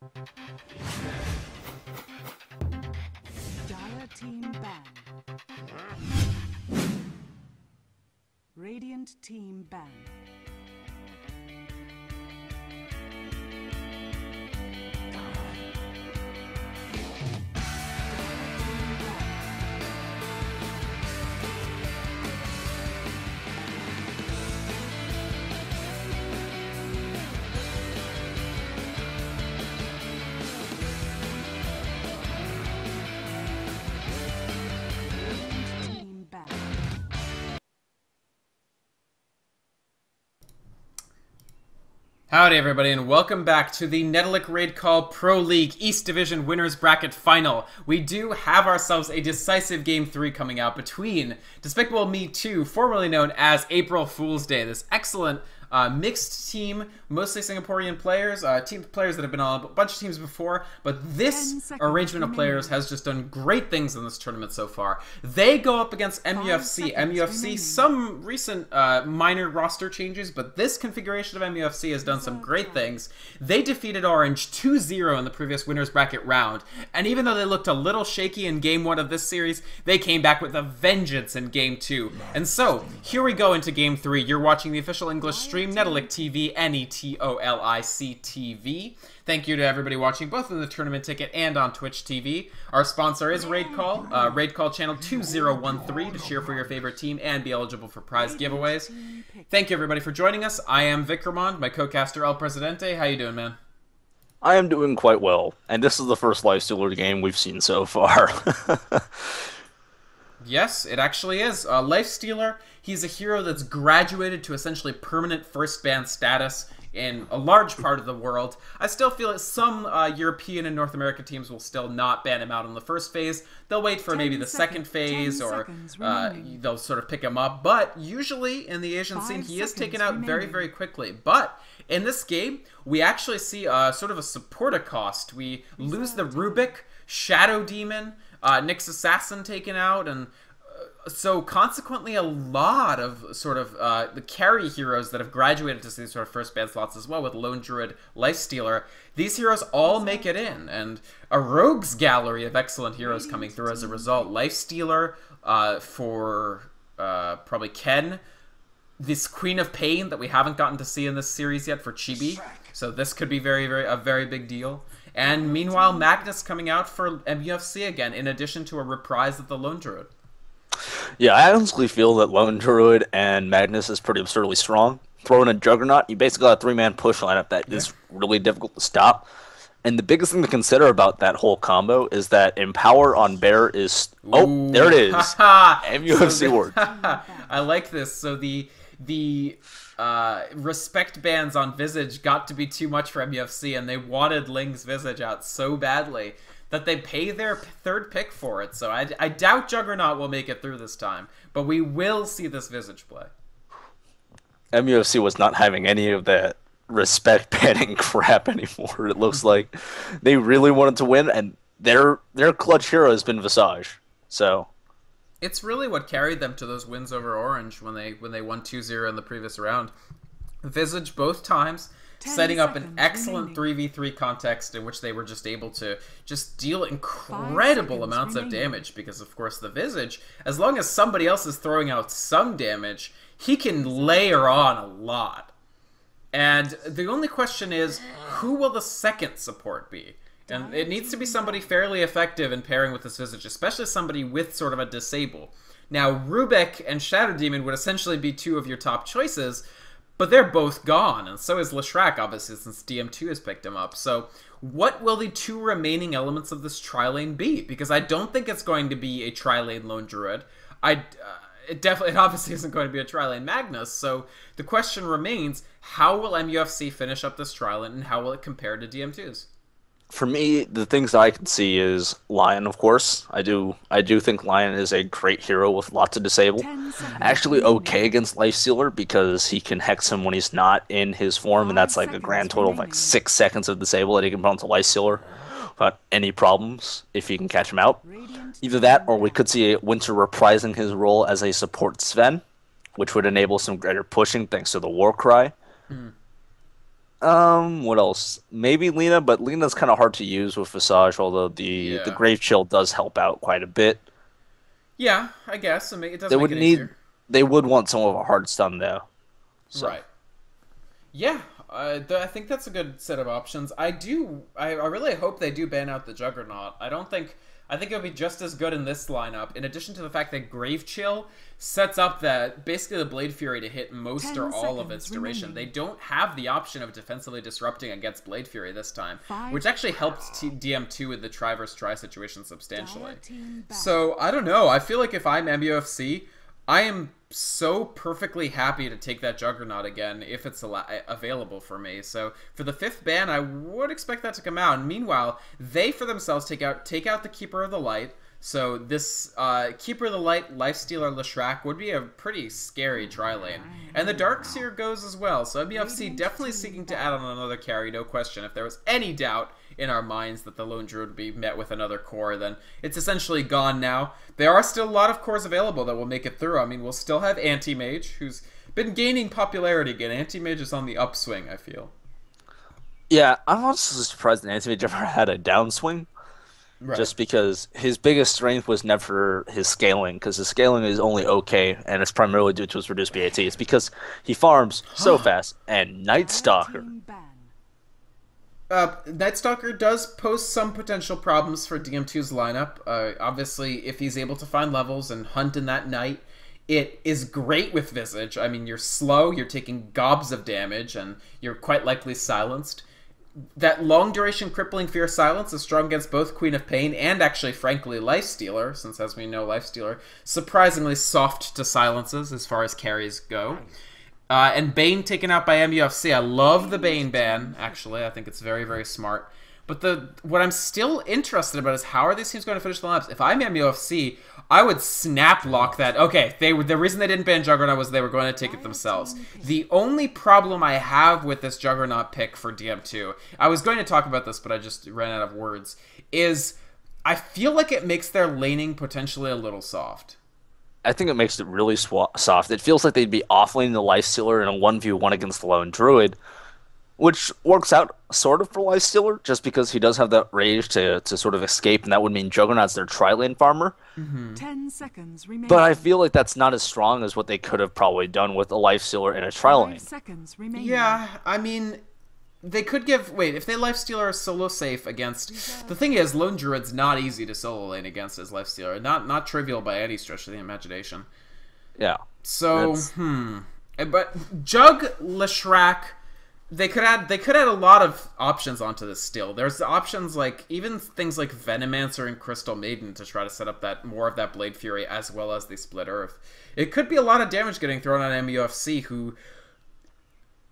Dire team ban. Radiant team ban. Howdy everybody, and welcome back to the Netolic Raid Call Pro League East Division Winners Bracket Final. We do have ourselves a decisive Game 3 coming out between Despicable Me 2, formerly known as April Fool's Day, this excellent mixed team, mostly Singaporean players, players that have been on a bunch of teams before, but this arrangement of players has just done great things in this tournament so far. They go up against MUFC. MUFC, some recent minor roster changes, but this configuration of MUFC has done some great things. They defeated Orange 2-0 in the previous winners bracket round, and even though they looked a little shaky in Game 1 of this series, they came back with a vengeance in Game 2. And so, here we go into Game 3. You're watching the official English stream, Netolic TV, Netolic TV. Thank you to everybody watching both in the tournament ticket and on Twitch TV. Our sponsor is Raid Call channel 2013 to cheer for your favorite team and be eligible for prize giveaways. Thank you everybody for joining us. I am Vikramond, my co-caster El Presidente. How you doing, man? I am doing quite well, and this is the first Lifestealer game we've seen so far. Yes, it actually is. Lifestealer, he's a hero that's graduated to essentially permanent first ban status in a large part of the world. I still feel that some European and North American teams will still not ban him out in the first phase. They'll wait for maybe the second phase, or they'll sort of pick him up. But usually in the Asian scene, he is taken out very, very quickly. But in this game, we actually see sort of a supporter cost. We lose the Rubik, Shadow Demon, Nyx Assassin taken out, and so consequently a lot of sort of the carry heroes that have graduated to these sort of first ban slots as well, with Lone Druid, Lifestealer. These heroes all make it in, and a rogues gallery of excellent heroes coming through as a result. Lifestealer for probably Ken, this Queen of Pain that we haven't gotten to see in this series yet for Chibi, so this could be a very big deal. And meanwhile, Magnus coming out for MUFC again, in addition to a reprise of the Lone Druid. Yeah, I honestly feel that Lone Druid and Magnus is pretty absurdly strong. Throw in a Juggernaut, you basically got a three-man push lineup that is really difficult to stop. And the biggest thing to consider about that whole combo is that Empower on Bear is... Oh, there it is. MUFC words. I like this. So the respect bans on Visage got to be too much for MUFC, and they wanted Ling's Visage out so badly that they pay their third pick for it. So I doubt Juggernaut will make it through this time, but we will see this Visage play. MUFC was not having any of that respect banning crap anymore. It looks like they really wanted to win, and their clutch hero has been Visage. So it's really what carried them to those wins over Orange when they won 2-0 in the previous round. Visage both times, setting up an excellent 3v3 context in which they were just able to just deal incredible amounts of damage, because of course the Visage, as long as somebody else is throwing out some damage, he can layer on a lot. And the only question is, who will the second support be? And it needs to be somebody fairly effective in pairing with this Visage, especially somebody with sort of a disable. Now, Rubik and Shadow Demon would essentially be two of your top choices, but they're both gone, and so is Leshrac, obviously, since DM2 has picked him up. So what will the two remaining elements of this tri-lane be? Because I don't think it's going to be a tri-lane Lone Druid. It obviously isn't going to be a tri-lane Magnus, so the question remains, how will MUFC finish up this tri-lane, and how will it compare to DM2's? for me, the things that I can see is Lion, of course. I do think Lion is a great hero with lots of disable. Actually okay against Lifestealer because he can hex him when he's not in his form, and that's like a grand total of like 6 seconds of disable that he can put onto Lifestealer without any problems if he can catch him out. Either that, or we could see Winter reprising his role as a support Sven, which would enable some greater pushing thanks to the War Cry. What else? Maybe Lena, but Lena's kind of hard to use with Visage, although the Yeah. Grave Chill does help out quite a bit. Yeah, I guess. It does They make would it need, easier. they would want some of a hard stun though. So Right. Yeah, I think that's a good set of options. I really hope they do ban out the Juggernaut. I think it would be just as good in this lineup, in addition to the fact that Grave Chill sets up that basically the Blade Fury to hit most 10 or all of seconds its duration. remaining. They don't have the option of defensively disrupting against Blade Fury this time, 5 which actually helped DM2 with the try versus try situation substantially. Dire team ban. So, I don't know. I feel like if I'm MUFC, I am so perfectly happy to take that Juggernaut again if it's available for me. So for the 5th ban, I would expect that to come out. And meanwhile, they for themselves take out the Keeper of the Light. So this Keeper of the Light, Lifestealer Leshrac would be a pretty scary tri-lane. And the Darkseer goes as well. So MUFC definitely seeking to add on another carry, no question. If there was any doubt in our minds that the Lone Druid would be met with another core, then it's essentially gone now. There are still a lot of cores available that will make it through. I mean, we'll still have Anti-Mage, who's been gaining popularity again. Anti-Mage is on the upswing, I feel. yeah, I'm honestly surprised that Anthony ever had a downswing. Right. Just because his biggest strength was never his scaling, because his scaling is only okay, and it's primarily due to his reduced BAT. It's because he farms so fast, and Night Dire Stalker. team ban. Night Stalker does pose some potential problems for DM2's lineup. Obviously, if he's able to find levels and hunt in that night, it is great with Visage. I mean, you're slow, you're taking gobs of damage, and you're quite likely silenced. That long duration crippling fear silence is strong against both Queen of Pain and actually, frankly, Lifestealer, since as we know, Lifestealer surprisingly soft to silences as far as carries go. And Bane taken out by MUFC. I love the Bane ban, actually. I think it's very, very smart. But what I'm still interested about is how are these teams going to finish the laps? If I'm MUFC, I would snap lock that. Okay, the reason they didn't ban Juggernaut was they were going to take it themselves. The only problem I have with this Juggernaut pick for DM2, I was going to talk about this, but I just ran out of words, is I feel like it makes their laning potentially a little soft. I think it makes it really soft. It feels like they'd be offlaning the Lifestealer in a 1v1 against the Lone Druid, which works out sort of for Lifestealer, just because he does have that rage to sort of escape, and that would mean Juggernaut's their tri-lane farmer. 10 seconds remaining. But I feel like that's not as strong as what they could have probably done with a Lifestealer and a tri-lane. 5 seconds remaining. Yeah, I mean, they could give... Wait, if they Lifestealer are solo safe against... The thing is, Lone Druid's not easy to solo lane against as Lifestealer. Not trivial by any stretch of the imagination. Yeah. So, But Jug, Leshrac... They could add a lot of options onto this still. There's options like even things like Venomancer and Crystal Maiden to try to set up that more of that Blade Fury as well as the Split Earth. It could be a lot of damage getting thrown on MUFC, who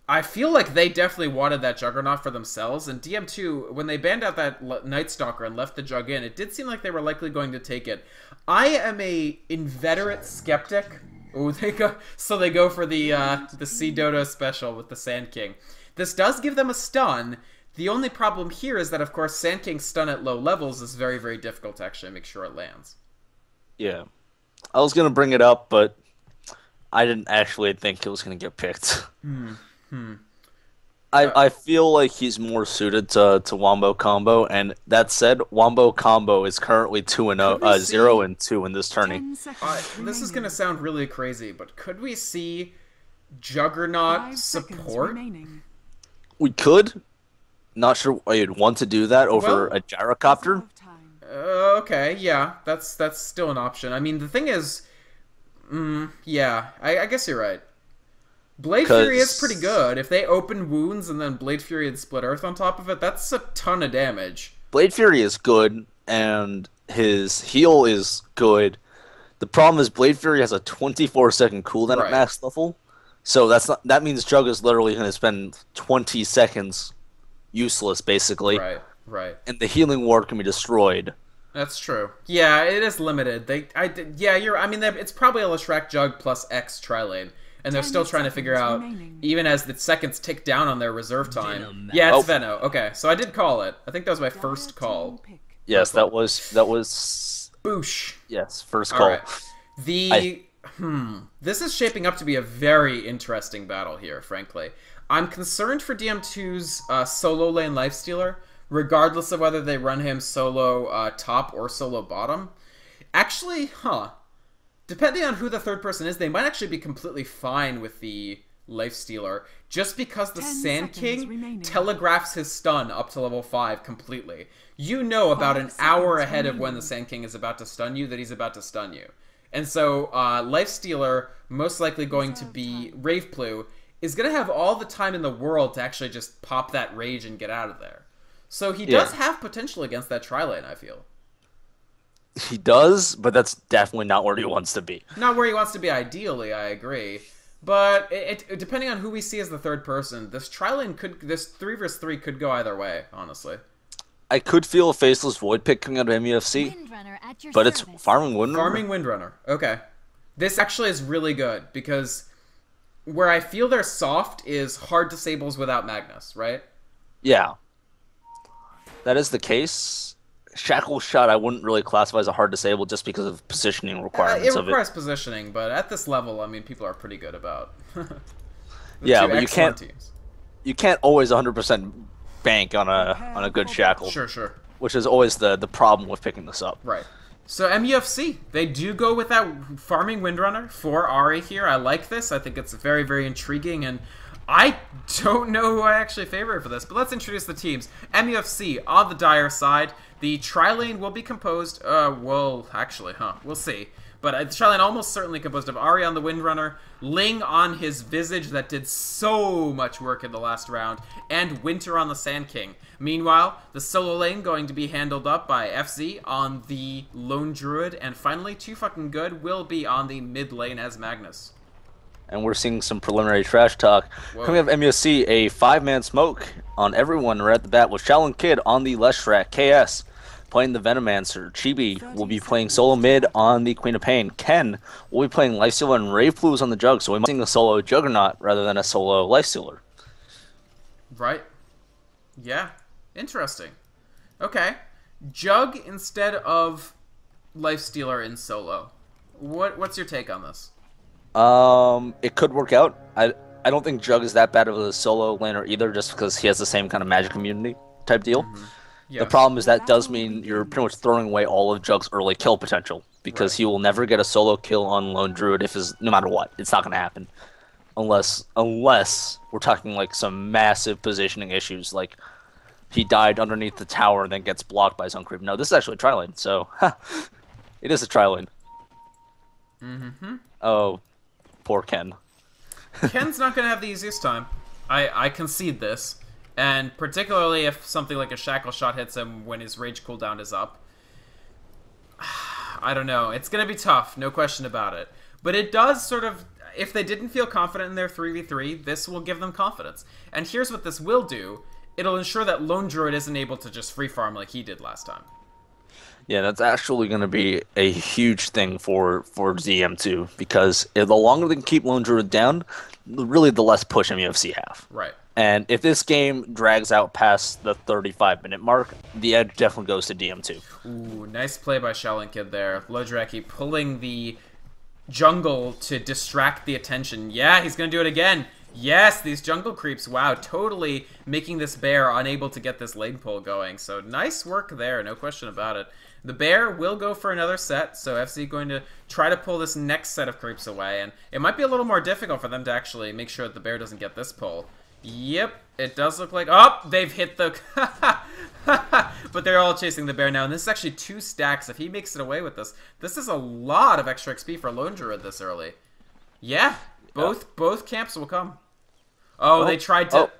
I feel like they definitely wanted that Juggernaut for themselves. And DM2, when they banned out that Night Stalker and left the Jug in, it did seem like they were likely going to take it. I am a inveterate skeptic. Oh, they go for the Sea Dodo special with the Sand King. This does give them a stun. The only problem here is that, of course, Sand King's stun at low levels is very, very difficult to actually make sure it lands. Yeah. I was going to bring it up, but I didn't actually think it was going to get picked. I feel like he's more suited to Wombo Combo, and that said, Wombo Combo is currently 0-2 in this tourney. 10 seconds This is remaining. going to sound really crazy, but could we see Juggernaut 5 seconds support? remaining. We could. Not sure I'd want to do that over Well, a gyrocopter. Of time. Okay, yeah, that's still an option. I mean, the thing is, yeah, I guess you're right. Blade Fury is pretty good. If they open wounds and then Blade Fury and Split Earth on top of it, that's a ton of damage. Blade Fury is good, and his heal is good. The problem is Blade Fury has a 24-second cooldown Right. at max level, so that means Jug is literally going to spend 20 seconds useless, basically, Right. and the healing ward can be destroyed. That's true. Yeah, it is limited. I mean, it's probably a Leshrac Jug plus X tri-lane. And they're 10 still trying to figure out, seconds remaining. even as the seconds tick down on their reserve time. Yeah, it's Oh. Veno. Okay, so I did call it. I think that was my Dire first team call. pick. Yes, that was Boosh. yes, first All call. right. This is shaping up to be a very interesting battle here, frankly. I'm concerned for DM2's solo lane lifestealer, regardless of whether they run him solo top or solo bottom. Actually, depending on who the third person is, they might actually be completely fine with the lifestealer, just because the Sand King telegraphs his stun up to level 5 completely. You know about an hour ahead of when the Sand King is about to stun you that he's about to stun you. And so lifestealer, most likely going to be Raveplu, is going to have all the time in the world to actually just pop that rage and get out of there. So he does have potential against that tri-lane, I feel. He does, but that's definitely not where he wants to be. Not where he wants to be ideally, I agree. But it depending on who we see as the third person, this tri-lane this 3 vs 3 could go either way, honestly. I could feel a Faceless Void pick coming out of MUFC, but it's Farming Windrunner. Farming Windrunner, okay. This actually is really good, because where I feel they're soft is hard disables without Magnus, right? Yeah. That is the case. Shackle Shot I wouldn't really classify as a hard disable just because of positioning requirements of it. It requires positioning, but at this level, I mean, people are pretty good about yeah, but you can't always 100% bank on a good Shackle. Sure. Which is always the problem with picking this up. Right. So MUFC, they do go with that Farming Windrunner for Ahri here. I like this. I think it's very, very intriguing, and I don't know who I actually favor for this, but let's introduce the teams. MUFC on the Dire side. The tri-lane will be composed, we'll see. But the tri-lane almost certainly composed of Ahri on the Windrunner, Ling on his Visage that did so much work in the last round, and Winter on the Sand King. Meanwhile, the solo lane going to be handled up by FZ on the Lone Druid, and finally, Too Fucking Good will be on the mid lane as Magnus. And we're seeing some preliminary trash talk. Whoa. Coming up MUSC, a 5-man smoke on everyone right at the bat with Shaolin Kid on the Leshrac, KS playing the Venomancer, Chibi will be playing solo mid on the Queen of Pain, Ken will be playing Lifestealer, and Raveplu is on the Jug, so we might be seeing a solo Juggernaut rather than a solo Lifestealer. Right. Yeah. Interesting. Okay. Jug instead of Lifestealer in solo. What's your take on this? It could work out. I don't think Jug is that bad of a solo laner either, just because he has the same kind of magic immunity type deal. Mm-hmm. Yeah. The problem is that does mean you're pretty much throwing away all of Jug's early kill potential, because he will never get a solo kill on Lone Druid no matter what. It's not going to happen. Unless we're talking like some massive positioning issues, like he died underneath the tower and then gets blocked by his own creep. No, this is actually a tri-lane, so it is a tri-lane. Mm-hmm. Oh, poor Ken. Ken's not going to have the easiest time. I concede this. And particularly if something like a Shackle Shot hits him when his rage cooldown is up. I don't know. It's going to be tough, no question about it. But it does sort of, if they didn't feel confident in their 3v3, this will give them confidence. And here's what this will do. It'll ensure that Lone Druid isn't able to just free farm like he did last time. Yeah, that's actually going to be a huge thing for ZM2, because the longer they can keep Lone Druid down, really the less push MUFC have. Right. And if this game drags out past the 35-minute mark, the edge definitely goes to DM2. Ooh, nice play by Shaolin Kid there. Lodraki pulling the jungle to distract the attention. Yeah, he's going to do it again. Yes, these jungle creeps, wow, totally making this bear unable to get this lane pull going. So nice work there, no question about it. The bear will go for another set, so FC going to try to pull this next set of creeps away. And it might be a little more difficult for them to actually make sure that the bear doesn't get this pull. Yep, it does look like... Oh, they've hit the... But they're all chasing the bear now, and this is actually 2 stacks. If he makes it away with this, this is a lot of extra XP for Lone Druid this early. Yeah, both camps will come. Oh, they tried to...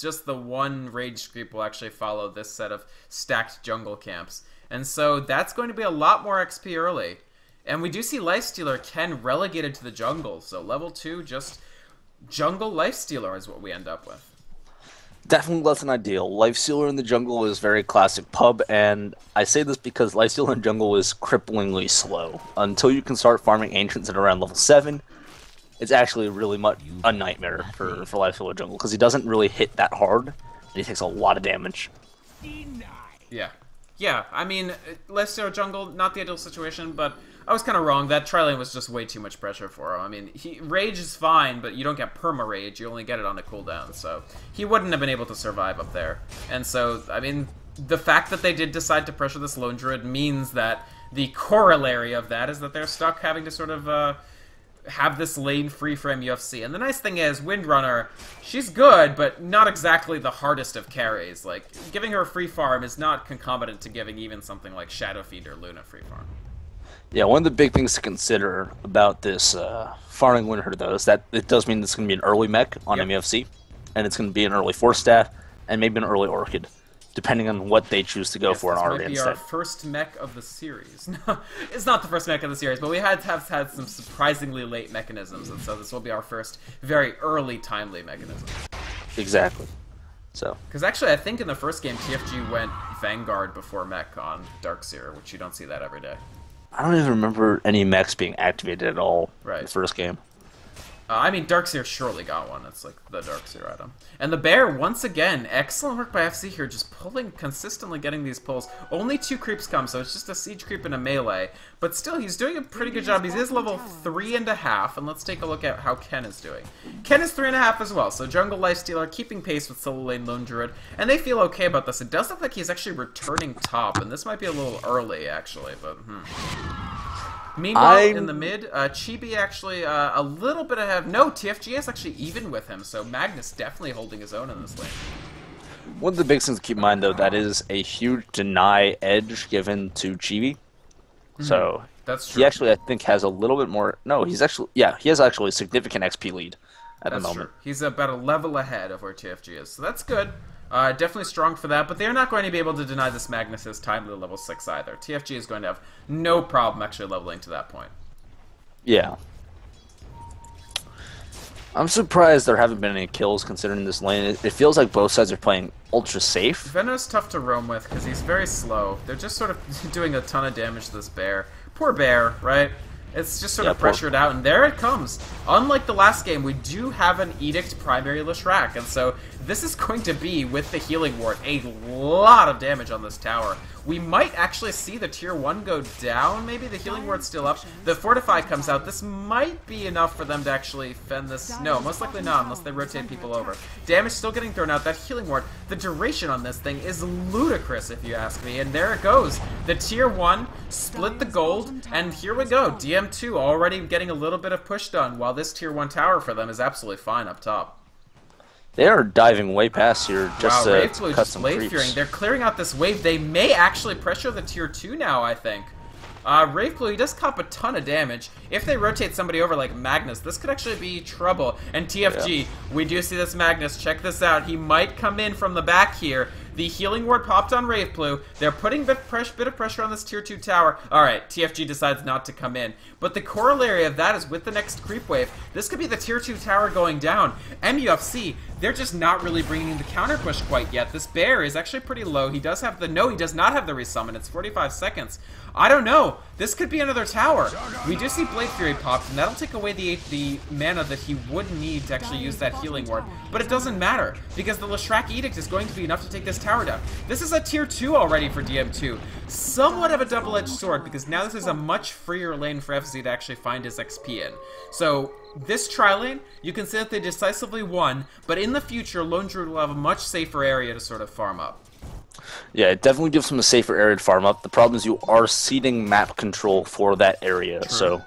just the one rage creep will actually follow this set of stacked jungle camps. And so that's going to be a lot more XP early. And we do see Lifestealer Ken relegated to the jungle, so level 2 just... Jungle Lifestealer is what we end up with. Definitely less than ideal. Lifestealer in the jungle is very classic pub, and I say this because Lifestealer in jungle is cripplingly slow. Until you can start farming Ancients at around level 7, it's actually really much a nightmare for Lifestealer jungle, because he doesn't really hit that hard, and he takes a lot of damage. Yeah. Yeah, I mean, Lifestealer jungle, not the ideal situation, but I was kind of wrong. That tri-lane was just way too much pressure for him. I mean, Rage is fine, but you don't get perma-Rage. You only get it on a cooldown, so he wouldn't have been able to survive up there. And so, I mean, the fact that they did decide to pressure this Lone Druid means that the corollary of that is that they're stuck having to sort of have this lane free for MUFC. And the nice thing is, Windrunner, she's good, but not exactly the hardest of carries. Like, giving her a free farm is not concomitant to giving even something like Shadowfeed or Luna free farm. Yeah, one of the big things to consider about this farming Winter, though, is that it does mean it's going to be an early mech on MUFC, and it's going to be an early Force Staff, and maybe an early Orchid, depending on what they choose to go for an Aria instead. This might be our first mech of the series. It's not the first mech of the series, but we have had some surprisingly late mechanisms, and so this will be our first very early, timely mechanism. Exactly. So. Because actually, I think in the first game, TFG went Vanguard before mech on Darkseer, which you don't see that every day. I don't even remember any mechs being activated at all in the first game. I mean, Darkseer surely got one. It's like the Darkseer item. And the Bear, once again, excellent work by FC here, just pulling, consistently getting these pulls. Only 2 creeps come, so it's just a siege creep and a melee. But still, he's doing a pretty good job. He is level 3.5, and let's take a look at how Ken is doing. Ken is 3.5 as well, so Jungle Lifestealer keeping pace with Solo Lane Lone Druid, and they feel okay about this. It does look like he's actually returning top, and this might be a little early, actually, but Meanwhile, in the mid, Chibi actually a little bit ahead. No, TFG is actually even with him, so Magnus definitely holding his own in this lane. One of the big things to keep in mind, though, that is a huge deny edge given to Chibi. So that's true. He actually, I think, has a little bit more. No, he's actually, yeah, he has actually a significant XP lead at the moment. True. He's about a level ahead of where TFG is, so that's good. Definitely strong for that, but they're not going to be able to deny this Magnus's timely level 6 either. TFG is going to have no problem actually leveling to that point. Yeah. I'm surprised there haven't been any kills considering this lane. It feels like both sides are playing ultra safe. Venom's tough to roam with because he's very slow. They're just sort of doing a ton of damage to this Bear. Poor Bear, right? It's just sort of pressured out, and there it comes. Unlike the last game, we do have an Edict primary Leshrac, and so this is going to be, with the Healing Ward, a lot of damage on this tower. We might actually see the tier 1 go down, maybe the Healing Ward's still up. The Fortify comes out. This might be enough for them to actually fend this. No, most likely not, unless they rotate people over. Damage still getting thrown out. That Healing Ward, the duration on this thing is ludicrous, if you ask me. And there it goes. The tier 1 split the gold, and here we go. DM2 already getting a little bit of push done, while this tier 1 tower for them is absolutely fine up top. They are diving way past here just to cut some creeps. They're clearing out this wave. They may actually pressure the tier 2 now, I think. Wraithblue, he does cop a ton of damage. If they rotate somebody over like Magnus, this could actually be trouble. And TFG, we do see this Magnus. Check this out. He might come in from the back here. The Healing Ward popped on Wraithblue. They're putting a bit of pressure on this tier 2 tower. Alright, TFG decides not to come in. But the corollary of that is with the next creep wave, this could be the tier 2 tower going down. MUFC, they're just not really bringing in the counter push quite yet. This Bear is actually pretty low. He does have the... No, he does not have the resummon. It's 45 seconds. I don't know. This could be another tower. We do see Blade Fury popped, and that'll take away the mana that he would need to actually use that Healing Ward. But it doesn't matter, because the Leshrac Edict is going to be enough to take this tower down. This is a tier 2 already for DM2. Somewhat of a double-edged sword, because now this is a much freer lane for FZ to actually find his XP in. So, this tri-lane, you can say that they decisively won, but in the future, Lone Druid will have a much safer area to sort of farm up. Yeah, it definitely gives them a safer area to farm up. The problem is you are ceding map control for that area, so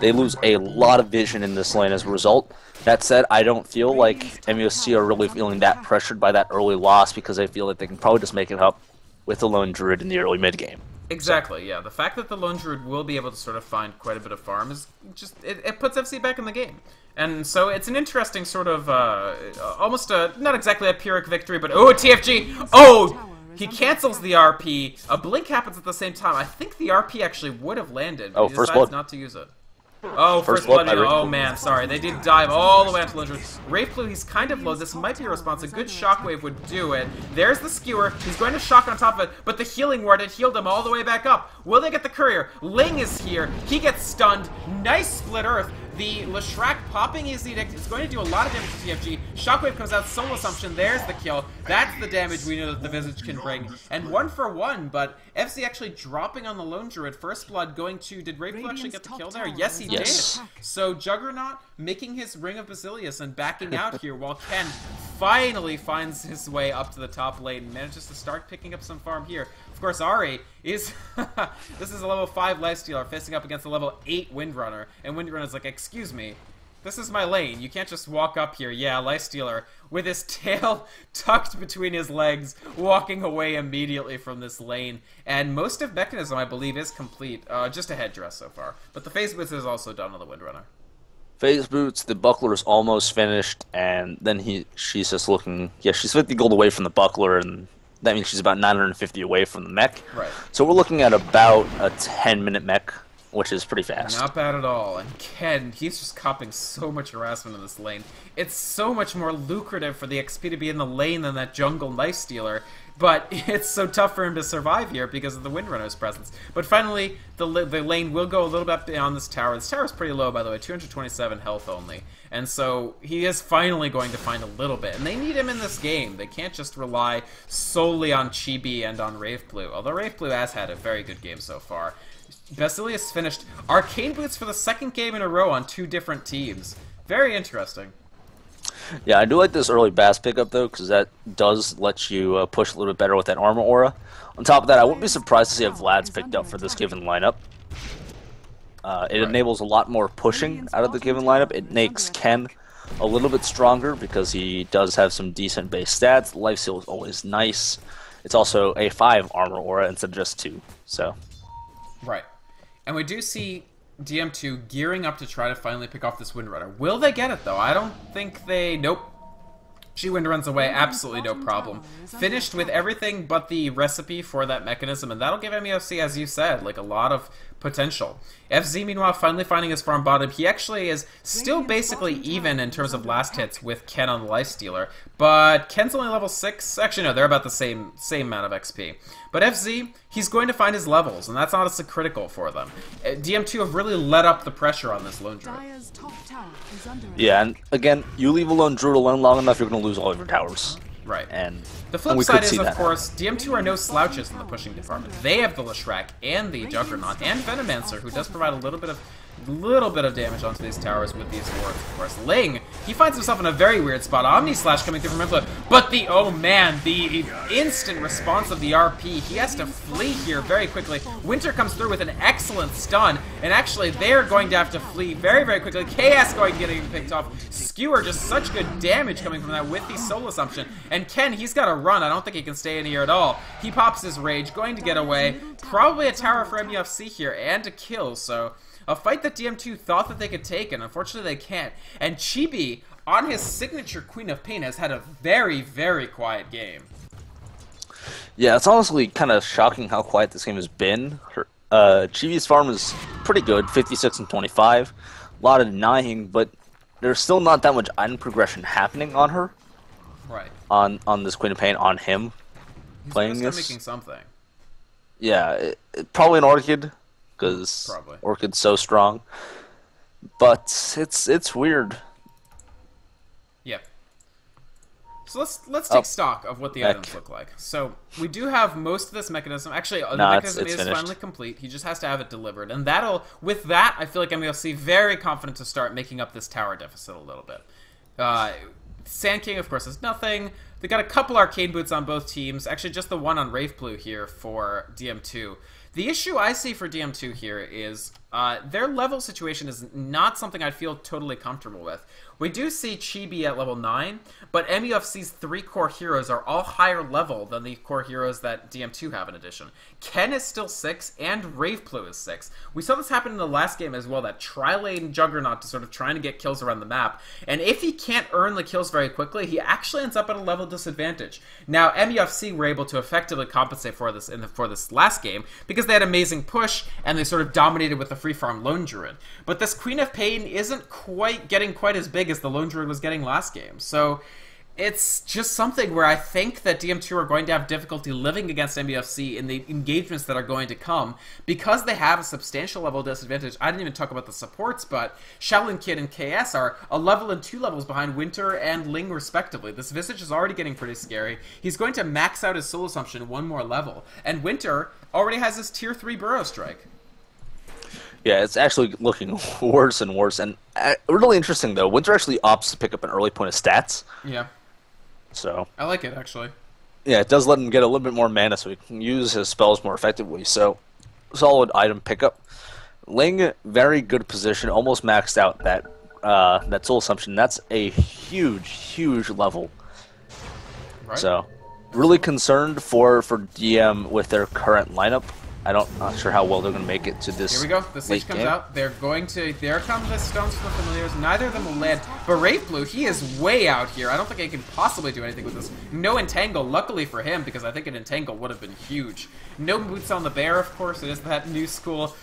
they lose a lot of vision in this lane as a result. That said, I don't feel like MUFC are really feeling that pressured by that early loss because I feel like they can probably just make it up with the Lone Druid in the early mid-game. Exactly, yeah. The fact that the Lone Druid will be able to sort of find quite a bit of farm is just... It puts FC back in the game. And so it's an interesting sort of, almost not exactly a Pyrrhic victory, but... Oh, TFG! Oh! He cancels the RP. A blink happens at the same time. I think the RP actually would have landed, but he decides not to use it. Oh, first blood. Oh, man, sorry. They did dive all the way onto Lone Wraithblue, he's kind of low. This might be a response. A good shockwave would do it. There's the skewer. He's going to shock on top of it, but the Healing Ward had healed him all the way back up. Will they get the courier? Ling is here. He gets stunned. Nice split earth. The Leshrac popping his Edict is going to do a lot of damage to TFG. Shockwave comes out, Soul Assumption, there's the kill. That's the damage we know that the Visage can bring. And 1 for 1, but FC actually dropping on the Lone Druid. First Blood going to... Did Raveblue actually get the kill there? Yes, he did. So Juggernaut making his Ring of Basilius and backing out here while Ken finally finds his way up to the top lane and manages to start picking up some farm here. Of course, Ari is... this is a level 5 Lifestealer facing up against a level 8 Windrunner. And Windrunner's like, excuse me, this is my lane. You can't just walk up here. Yeah, Lifestealer with his tail tucked between his legs, walking away immediately from this lane. And most of Mechanism, I believe, is complete. Just a headdress so far. But the Phase Boots is also done on the Windrunner. Phase Boots, the Buckler is almost finished, and then she's just looking... Yeah, she's 50 gold away from the Buckler, and that means she's about 950 away from the mech. Right. So we're looking at about a 10-minute mech, which is pretty fast. Not bad at all. And Ken, he's just copping so much harassment in this lane. It's so much more lucrative for the XP to be in the lane than that jungle Lifestealer. But it's so tough for him to survive here because of the Windrunner's presence. But finally, the lane will go a little bit beyond this tower. This tower is pretty low, by the way, 227 health only. And so he is finally going to find a little bit. And they need him in this game. They can't just rely solely on Chibi and on Raveblue. Although Raveblue has had a very good game so far. Basilius finished Arcane Boots for the 2nd game in a row on 2 different teams. Very interesting. Yeah, I do like this early Bass pickup, though, because that does let you push a little bit better with that armor aura. On top of that, I wouldn't be surprised to see if Vlad's picked up for this given lineup. It enables a lot more pushing out of the given lineup. It makes Ken a little bit stronger because he does have some decent base stats. Life Steal is always nice. It's also a 5 armor aura instead of just 2, so... Right. And we do see DM2 gearing up to try to finally pick off this Windrunner. Will they get it, though? I don't think they... Nope. She wind runs away, absolutely no problem. Finished with everything but the recipe for that mechanism, and that'll give MUFC, as you said, like a lot of potential. FZ, meanwhile, finally finding his farm bottom. He actually is still basically even in terms of last hits with Ken on the Lifestealer, but Ken's only level 6. Actually, no, they're about the same amount of XP. But FZ, he's going to find his levels, and that's honestly critical for them. DM2 have really let up the pressure on this Lone Druid. Yeah, and again, you leave a Lone Druid alone long enough, you're going to lose all of your towers. Right. And the flip side is, of course, DM2 are no slouches in the pushing department. They have the Leshrac and the Juggernaut and Venomancer, who does provide a little bit of damage onto these towers with these wards, of course. Ling, he finds himself in a very weird spot. Omni Slash coming through from Rimflow, but oh man, the instant response of the RP. He has to flee here very quickly. Winter comes through with an excellent stun, and actually they're going to have to flee very, very quickly. Chaos getting picked off. Skewer, just such good damage coming from that with the Soul Assumption. And Ken, he's got to run. I don't think he can stay in here at all. He pops his Rage, going to get away. Probably a tower for MUFC here, and a kill, so... A fight that DM2 thought that they could take, and unfortunately they can't. And Chibi, on his signature Queen of Pain, has had a very, very quiet game. Yeah, it's honestly kind of shocking how quiet this game has been. Chibi's farm is pretty good, 56 and 25. A lot of denying, but there's still not that much item progression happening on her. Right. On this Queen of Pain, on him playing this. He's making something. Yeah, probably an Orchid. Because Orchid's so strong, but it's weird. Yeah. So let's take stock of what the items look like. So we do have most of this mechanism. Actually, the mechanism is finally complete. He just has to have it delivered, and with that, I feel like MUFC very confident to start making up this tower deficit a little bit. Sand King, of course, is nothing. They got a couple Arcane Boots on both teams. Actually, just the one on Raveblue here for DM2. The issue I see for DM2 here is their level situation is not something I feel totally comfortable with. We do see Chibi at level 9, but MUFC's 3 core heroes are all higher level than the core heroes that DM2 have in addition. Ken is still 6, and Raveblue is 6. We saw this happen in the last game as well, that tri-lane Juggernaut to sort of trying to get kills around the map, and if he can't earn the kills very quickly, he actually ends up at a level disadvantage. Now, MUFC were able to effectively compensate for this for this last game, because they had amazing push, and they sort of dominated with the free farm Lone Druid. But this Queen of Pain isn't quite getting quite as big as the Lone Druid was getting last game. So It's just something where I think that DM2 are going to have difficulty living against MUFC in the engagements that are going to come because they have a substantial level of disadvantage. I didn't even talk about the supports, but Shaolin Kid and KS are a level and 2 levels behind Winter and Ling respectively. This Visage is already getting pretty scary. He's going to max out his Soul Assumption one more level, and Winter already has his Tier 3 Burrow Strike. Yeah, it's actually looking worse and worse. And really interesting, though. Winter actually opts to pick up an early point of stats. Yeah. So I like it, actually. Yeah, it does let him get a little bit more mana so he can use his spells more effectively. So, solid item pickup. Ling, very good position, almost maxed out that Soul Assumption. That's a huge, huge level. Right. So, really concerned for DM with their current lineup. Not sure how well they're going to make it to this. Here we go. The Siege comes out. There come the Stones from the Familiars. Neither of them will land. But Wraith Blue, he is way out here. I don't think he can possibly do anything with this. No Entangle, luckily for him, because I think an Entangle would have been huge. No Boots on the Bear, of course. It is that new school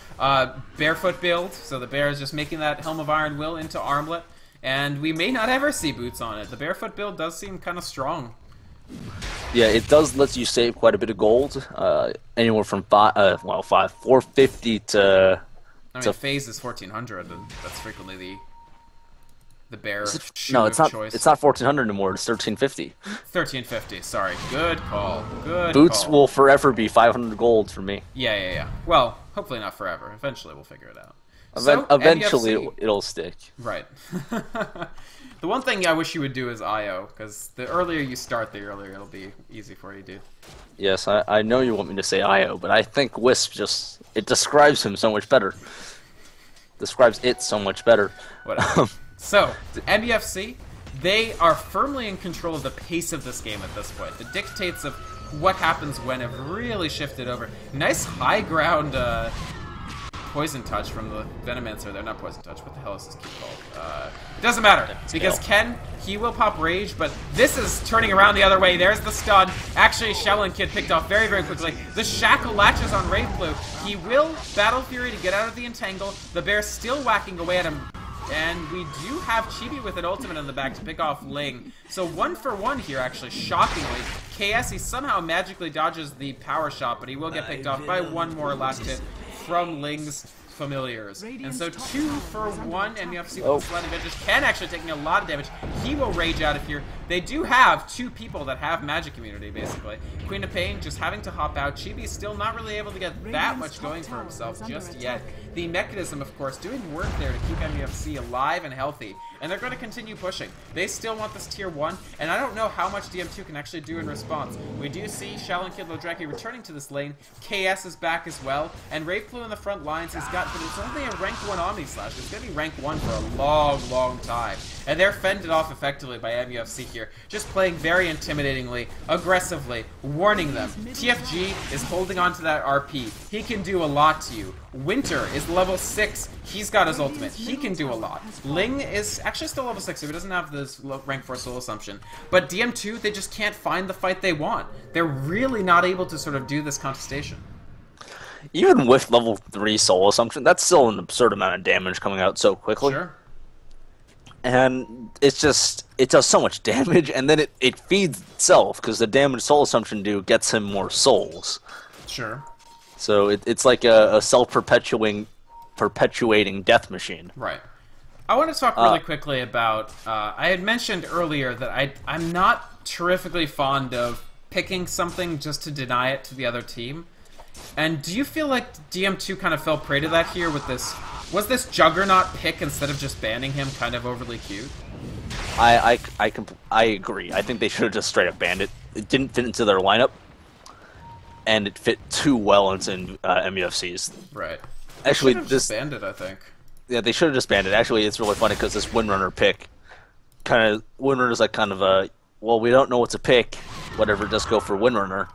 Barefoot build. So the Bear is just making that Helm of Iron Will into Armlet. And we may not ever see Boots on it. The Barefoot build does seem kind of strong. Yeah, it does let you save quite a bit of gold, anywhere from 450 to. I mean, phase is 1400, and that's frequently the bear shoe no, it's of not. choice. It's not 1400 anymore. It's 1350. 1350. Sorry. Good call. Good. Boots call. will forever be 500 gold for me. Yeah. Well, hopefully not forever. Eventually, we'll figure it out. Eventually, MUFC, it'll stick. Right. The one thing I wish you would do is IO, because the earlier you start, the earlier it'll be easy for you, dude. Yes, I know you want me to say IO, but I think Wisp it describes him so much better. Describes it so much better. Whatever. So, MUFC, they are firmly in control of the pace of this game at this point. The dictates of what happens when have really shifted over. Nice high ground Poison Touch from the Venomancer there. Not Poison Touch, what the hell is this key called? It doesn't matter, because Ken, he will pop Rage, but this is turning around the other way. There's the stun. Actually, Shaolin Kid picked off very, very quickly. The Shackle latches on Wraith Blue. He will Battle Fury to get out of the Entangle. The Bear's still whacking away at him. And we do have Chibi with an ultimate in the back to pick off Ling. So 1 for 1 here, actually, shockingly. KS, he somehow magically dodges the power shot, but he will get picked off by one more last hit from Ling's Familiars. And so 2 for 1, and MUFC with a slight advantage. Ken actually taking a lot of damage. He will rage out of here. They do have 2 people that have magic immunity, basically. Queen of Pain just having to hop out. Chibi's still not really able to get that much going for himself just yet. The mechanism, of course, doing work there to keep MUFC alive and healthy. And they're going to continue pushing. They still want this tier 1, and I don't know how much DM2 can actually do in response. We do see Shaolin Kid Lodraki returning to this lane. KS is back as well, and Wraith Blue in the front lines has got, but it's only a rank 1 Omni Slash. It's going to be rank 1 for a long, long time. And they're fended off effectively by MUFC here, just playing very intimidatingly, aggressively, warning them. TFG is holding on to that RP. He can do a lot to you. Winter is level 6. He's got his ultimate. He can do a lot. Ling is actually still level 6, so he doesn't have this rank 4 Soul Assumption. But DM2, they just can't find the fight they want. They're really not able to sort of do this contestation. Even with level 3 Soul Assumption, that's still an absurd amount of damage coming out so quickly. Sure. And it does so much damage, and then it feeds itself, because the damage Soul Assumption gets him more souls. Sure. So it's like a self-perpetuating death machine. Right. I want to talk really quickly about, I had mentioned earlier that I'm not terrifically fond of picking something just to deny it to the other team. And do you feel like DM2 kind of fell prey to that here with this? Was this Juggernaut pick instead of just banning him kind of overly cute? I agree. I think they should have just straight up banned it. It didn't fit into their lineup, and it fit too well into MUFC's. Right. Actually, just banned it, I think. Yeah, they should have just banned it. Actually, it's really funny because this Windrunner pick, Windrunner's like kind of a, well, we don't know what to pick, whatever, just go for Windrunner.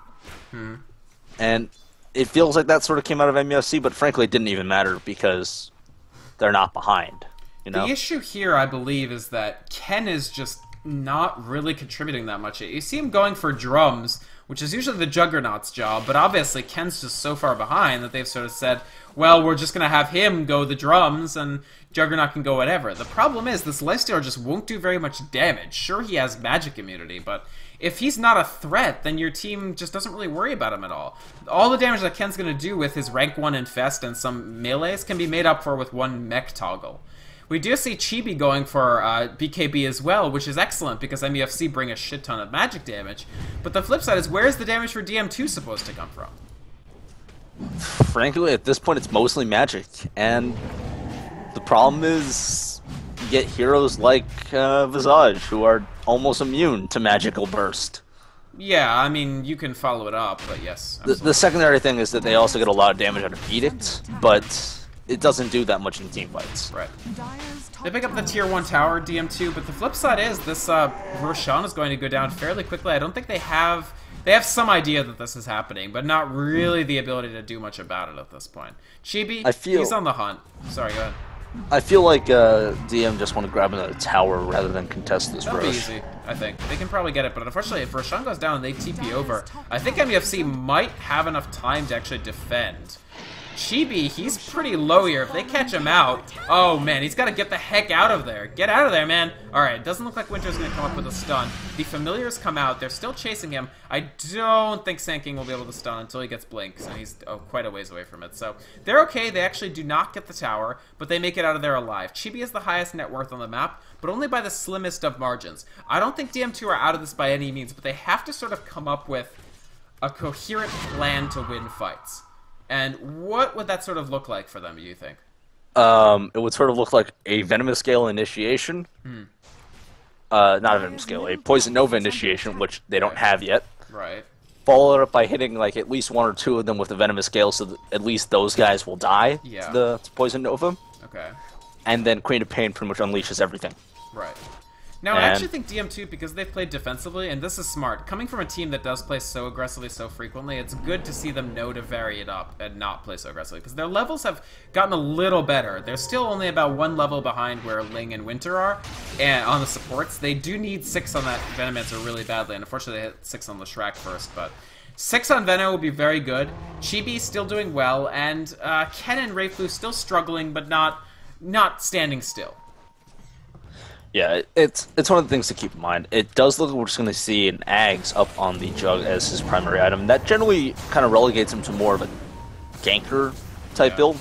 And it feels like that sort of came out of MUFC, but frankly, it didn't even matter because they're not behind. You know? The issue here, I believe, is that Ken is just not really contributing that much. You see him going for drums which is usually the Juggernaut's job, but obviously Ken's just so far behind that they've sort of said, well, we're just going to have him go the drums, and Juggernaut can go whatever. The problem is, this Lifestealer just won't do very much damage. Sure, he has magic immunity, but if he's not a threat, then your team just doesn't really worry about him at all. All the damage that Ken's going to do with his rank 1 Infest and some melees can be made up for with one mech toggle. We do see Chibi going for BKB as well, which is excellent because MUFC bring a shit ton of magic damage. But the flip side is, where's the damage for DM2 supposed to come from? Frankly, at this point, it's mostly magic. And the problem is, you get heroes like Visage, who are almost immune to magical burst. Yeah, I mean, you can follow it up, but yes. The secondary thing is that they also get a lot of damage out of Edict, but it doesn't do that much in team fights. Right. They pick up the tier 1 tower, DM2, but the flip side is this Roshan is going to go down fairly quickly. I don't think they have some idea that this is happening, but not really the ability to do much about it at this point. Chibi, he's on the hunt. Sorry, go ahead. I feel like DM just want to grab another tower rather than contest this That'll rush. be easy, I think. They can probably get it, but unfortunately, if Roshan goes down and they TP over, I think MUFC might have enough time to actually defend. Chibi, he's pretty low here. If they catch him out, oh man, he's got to get the heck out of there. Get out of there, man. Alright, it doesn't look like Winter's going to come up with a stun. The familiars come out. They're still chasing him. I don't think Sand King will be able to stun until he gets Blink, so he's quite a ways away from it. So they're okay. They actually do not get the tower, but they make it out of there alive. Chibi is the highest net worth on the map, but only by the slimmest of margins. I don't think DM2 are out of this by any means, but they have to sort of come up with a coherent plan to win fights. And what would that sort of look like for them, do you think? It would sort of look like a Venomous Scale initiation. Not a Venomous Scale, a Poison Nova initiation, which they don't have yet. Right. Follow it up by hitting like at least 1 or 2 of them with the Venomous Scale, so that at least those guys will die to the Poison Nova. Okay. And then Queen of Pain pretty much unleashes everything. Right. Now, I actually think DM2, because they've played defensively, and this is smart, coming from a team that does play so aggressively so frequently, it's good to see them know to vary it up and not play so aggressively, because their levels have gotten a little better. They're still only about 1 level behind where Ling and Winter are, and on the supports. They do need 6 on that Venomancer really badly, and unfortunately they hit 6 on Leshrac first, but 6 on Veno will be very good. Chibi still doing well, and Ken and Rayflu still struggling, but not standing still. Yeah, it's one of the things to keep in mind. It does look like we're just going to see an Ags up on the Jug as his primary item. That generally kind of relegates him to more of a ganker type build.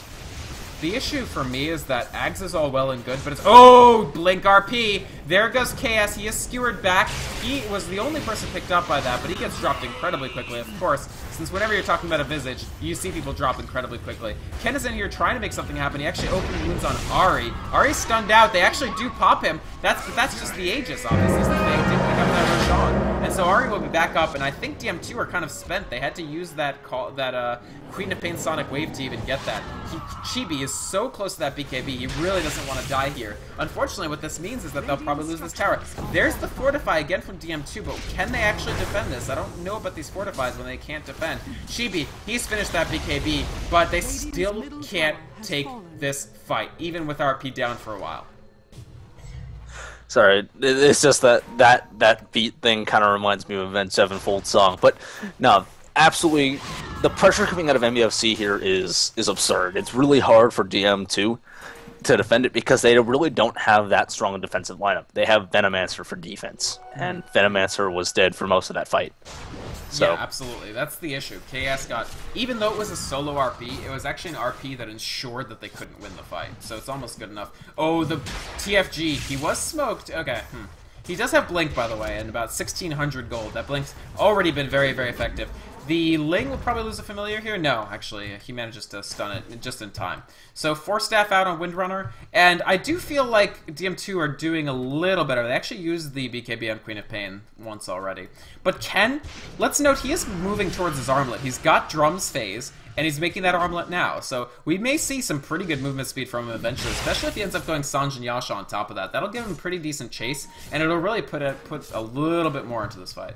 The issue for me is that Ags is all well and good, but it's... Oh! Blink RP! There goes KS. He is skewered back. He was the only person picked up by that, but he gets dropped incredibly quickly, of course, since whenever you're talking about a Visage, you see people drop incredibly quickly. Ken is in here trying to make something happen. He actually opened wounds on Ari. Ari's stunned out. They actually do pop him. That's just the Aegis, obviously, since they didn't pick up that Roshan. And so Ari will be back up, and I think DM2 are kind of spent. They had to use that Queen of Pain Sonic Wave to even get that. Chibi is so close to that BKB, he really doesn't want to die here. Unfortunately, what this means is that they'll probably lose this tower. There's the Fortify again from DM2, but can they actually defend this? I don't know about these Fortifies when they can't defend. Chibi, he's finished that BKB, but they still can't take this fight, even with RP down for a while. Sorry, it's just that beat thing kind of reminds me of Avenged Sevenfold song. But no, absolutely, the pressure coming out of MUFC here is absurd. It's really hard for DM2 to defend it because they really don't have that strong a defensive lineup. They have Venomancer for defense, and Venomancer was dead for most of that fight. So. Yeah, absolutely. That's the issue. KS got, even though it was a solo RP, it was actually an RP that ensured that they couldn't win the fight. So it's almost good enough. Oh, the TFG. He was smoked. Okay. He does have Blink, by the way, and about 1,600 gold. That Blink's already been very, very effective. The Ling will probably lose a familiar here. No, actually, he manages to stun it just in time. So 4 staff out on Windrunner, and I do feel like DM2 are doing a little better. They actually used the BKB on Queen of Pain once already. But Ken, let's note he is moving towards his armlet. He's got Drums Phase, and he's making that armlet now. So we may see some pretty good movement speed from him eventually, especially if he ends up going Sanj and Yasha on top of that. That'll give him a pretty decent chase, and it'll really put a little bit more into this fight.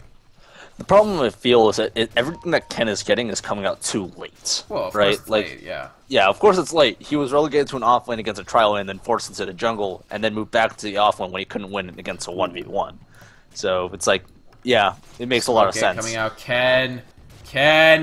The problem I feel is that everything that Ken is getting is coming out too late. Well, of right? course it's late, yeah. Yeah, of course it's late. He was relegated to an offlane against a trial lane, then forced into the jungle, and then moved back to the offlane when he couldn't win against a 1v1. So it's like, Yeah, it makes a lot of sense. Coming out, Ken,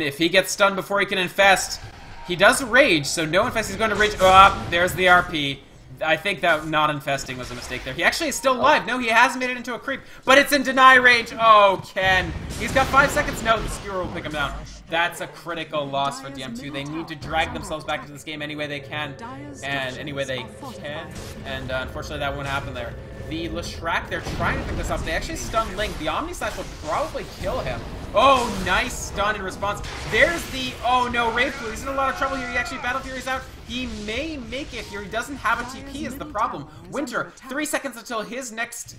if he gets stunned before he can infest, he does rage, so no infest, he's going to rage. Oh, there's the RP. I think that not infesting was a mistake there. He actually is still alive. No, he has made it into a creep, but it's in deny range. Oh, Ken. He's got 5 seconds. No, the skewer will pick him down. That's a critical loss for DM2. They need to drag themselves back into this game any way they can, and any way they can, and unfortunately that won't happen there. The Leshrac, they're trying to pick this up. They actually stun Link. The Omni Slash will probably kill him. Oh, nice stun in response. There's the... Oh, no, Wraithblue. He's in a lot of trouble here. He actually Battle Fury's out. He may make it here. He doesn't have a TP is the problem. Winter, 3 seconds until his next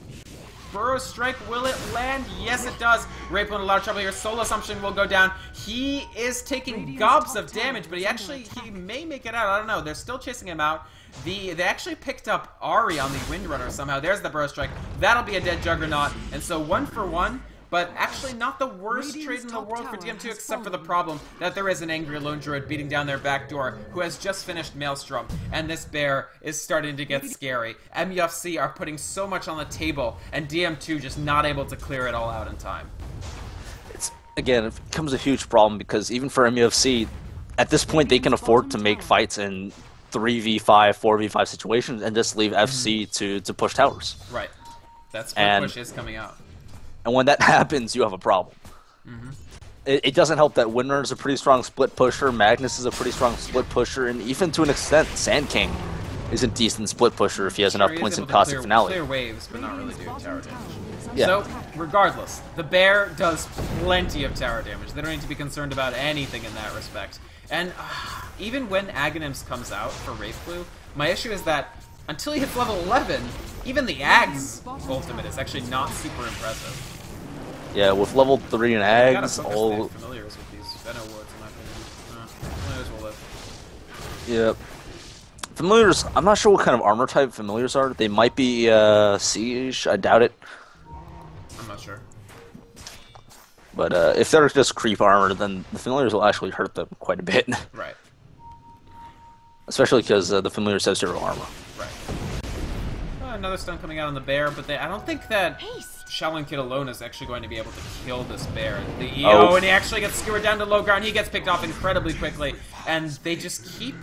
Burrow Strike. Will it land? Yes, it does. Wraithblue in a lot of trouble here. Soul Assumption will go down. He is taking gobs of damage, but he may make it out. I don't know. They're still chasing him out. They actually picked up Ari on the Windrunner somehow. There's the Burrow Strike. That'll be a dead Juggernaut. And so 1 for 1. But actually not the worst trade in the world for DM2, except for the problem that there is an angry lone druid beating down their back door who has just finished Maelstrom, and this bear is starting to get scary. MUFC are putting so much on the table, and DM2 just not able to clear it all out in time. Again, it becomes a huge problem because even for MUFC, at this point they can afford to make fights in 3v5, 4v5 situations and just leave FC to push towers. Right. That's what push is coming out. And when that happens, you have a problem. It doesn't help that Windrunner is a pretty strong split pusher, Magnus is a pretty strong split pusher, and even to an extent, Sand King is a decent split pusher if he has enough points in Cosmic Finale. Clear waves, but not really do tower damage. Yeah. So, regardless, the bear does plenty of tower damage. They don't need to be concerned about anything in that respect. And even when Aghanims comes out for Wraithblue, my issue is that until he hits level 11, even the Ag's ultimate is actually not super impressive. Yeah, with level 3 and Ags, all familiars with these Venom wards in my opinion. Familiars will live. Yep. Familiars, I'm not sure what kind of armor type familiars are. They might be Siege, I doubt it. I'm not sure. But if they're just creep armor, then the familiars will actually hurt them quite a bit. Right. Especially because the familiars have 0 armor. Right. Another stun coming out on the bear, but I don't think that Shaolin Kid alone is actually going to be able to kill this bear. The EO, and he actually gets skewered down to low ground. He gets picked off incredibly quickly, and they just keep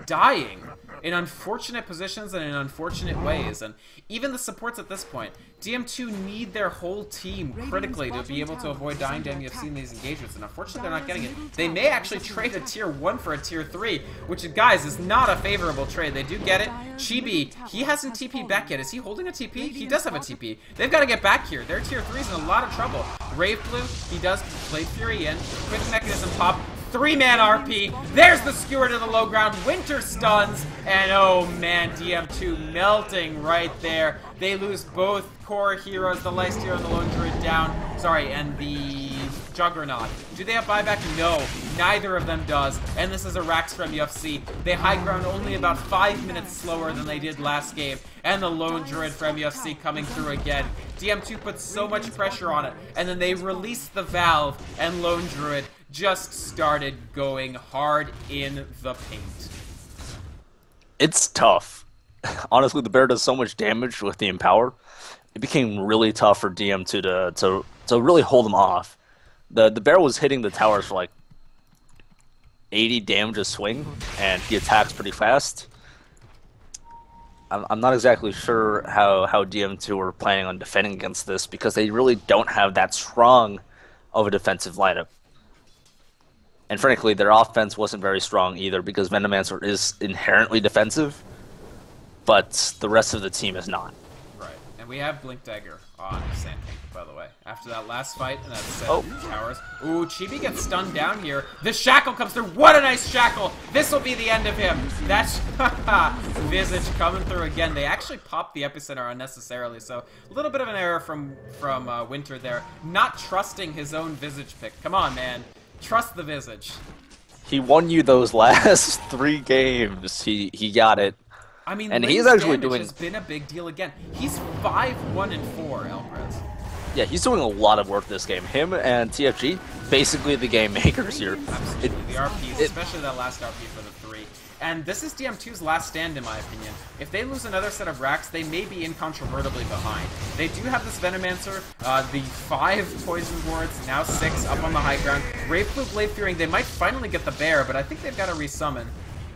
dying in unfortunate positions and in unfortunate ways. And even the supports at this point, DM2 need their whole team critically to be able to avoid dying to MUFC in these engagements, and unfortunately they're not getting it. They may actually trade a tier 1 for a tier 3, which, guys, is not a favorable trade. They do get it. Chibi, he hasn't TP'd back yet. Is he holding a TP? He does have a TP. They've got to get back here. Their tier 3's in a lot of trouble. Wraithblue, he does Blade Fury in. Quick Mechanism pop. 3-man RP. There's the skewer to the low ground. Winter stuns. And oh man, DM2 melting right there. They lose both core heroes, the Lice hero and the Lone Druid down. Sorry, and the Juggernaut. Do they have buyback? No, neither of them does. And this is a Rax from UFC. They high ground only about 5 minutes slower than they did last game. And the Lone Druid from UFC coming through again. DM2 puts so much pressure on it. And then they release the Valve, and Lone Druid just started going hard in the paint. It's tough. Honestly, the bear does so much damage with the Empower. It became really tough for DM2 to really hold them off. The bear was hitting the towers for like 80 damage a swing, and he attacks pretty fast. I'm not exactly sure how DM2 were planning on defending against this, because they really don't have that strong of a defensive lineup. And frankly, their offense wasn't very strong either, because Venomancer is inherently defensive, but the rest of the team is not. Right, and we have Blink Dagger on Sand King, by the way. After that last fight and that set towers. Ooh, Chibi gets stunned down here. The Shackle comes through. What a nice Shackle! This will be the end of him. That's Visage coming through again. They actually popped the Epicenter unnecessarily, so a little bit of an error from Winter there. Not trusting his own Visage pick. Come on, man. Trust the Visage. He won you those last 3 games. He got it. I mean, and he's actually doing. Has been a big deal again. He's 5-1-4, Elprez. Yeah, he's doing a lot of work this game. Him and TFG, basically the game makers here. Absolutely, the RPs, especially that last RP for the 3. And this is DM2's last stand, in my opinion. If they lose another set of racks, they may be incontrovertibly behind. They do have this Venomancer, the 5 Poison Wards, now 6 up on the high ground. Brave Blue Blade Fearing, they might finally get the bear, but I think they've got to resummon.